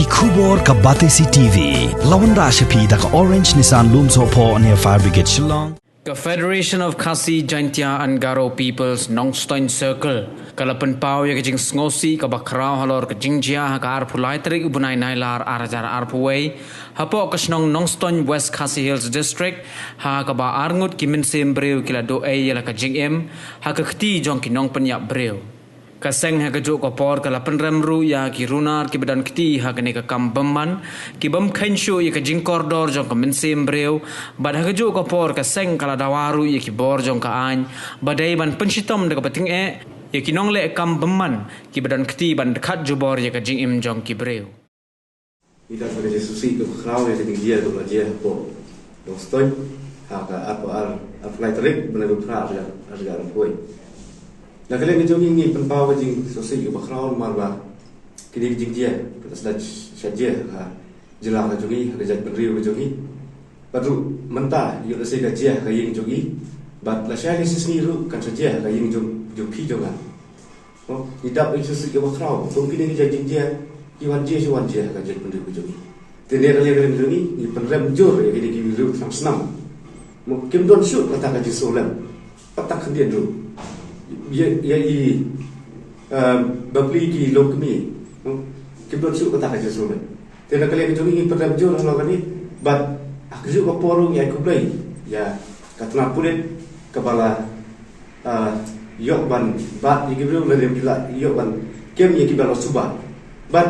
Khubor ka Batesi TV lawan ra shapi da ka Orange Nissan Lumso po near Fire Brigade Shillong. The Federation of Khasi Jaintia and Garo Peoples Nongstoin Circle kalapan pau ya kajing ngosi ka bakrao halor ka jingjia ha ka arpulai tarik ubunai nailar arajar arpuway hapo kasnong Nongstoin West Khasi Hills District ha ka ba arngut kimin sembreu kila do ay yala ka jingem ha ka khti jong kinong panyak breu kaseng ha ka jo ko por kala penremru ya ki runar ki badan kti ha ka ne ka kambamman ki bam khenshu ya ka jing koridor jong ka min sembreu bad ha ka jo ko por kaseng kala dawaru ya ki bor jong ka an badai ban pensitom de ka pating ya ki nong le kambamman ki badan kti ban khat jo bor ya ka jing im jong ki breu ida sa je susi ko khrau ya ting dia do la je po do stoi ha ka apa flight trip bana do phra ya asgar poi na kale ni jogi ni penpau jing susi ko khrau marba kidi jing dia tas da shaje ha jila ka jogi ha jat penriu jogi padu menta yo se ka je ka ying jogi bat la shali sisni ru kan saje ka ying jong pi joga oh idap susi ko khrau tum kini ni jing dia iwan je ka jat penriu jogi tene kale kale jogi ni penrem jor ya kidi ki ru sam snam mo kim don shoot kata ka ji solam patak khandian ru ya i bapli ki lokmi kim don shoot kata ka ji solam tene kale jogi ni penrem jor halo kani bat akju ko poru ya ku play ya katna pulit kepala yok ban bat ni gibru le bila yok ban kem ye ki balo suba bat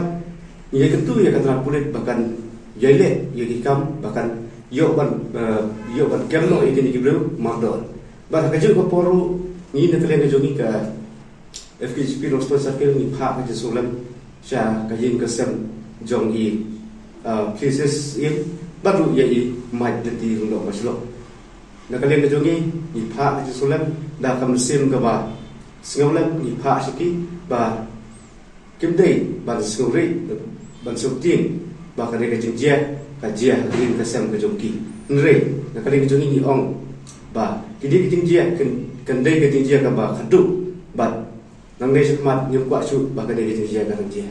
ye kentu ya katna pulit bahkan yele ye ki kam bahkan yok ban kem no ye ni gibru mador bat akju ko poru ni ne tele jogi ka FKHP Roston Circle ni pha ka solam sha ka yin ka sem jong i places in baru ye i mai de ti ro maslo na kalen ka jogi ni pha ka solam da kam sem ka ba singolam ni pha shiki ba kim dei ban suri ban subtin ba ka ne ka jinjia ka jia rin ka sem ka jogi nre na kalen ka jogi ni ong ba kidi ka jinjia kan dei ka jinjia ka ba khadu ba nang dei shikmat nyum kwa chu ba ka ne ka jinjia ka jinjia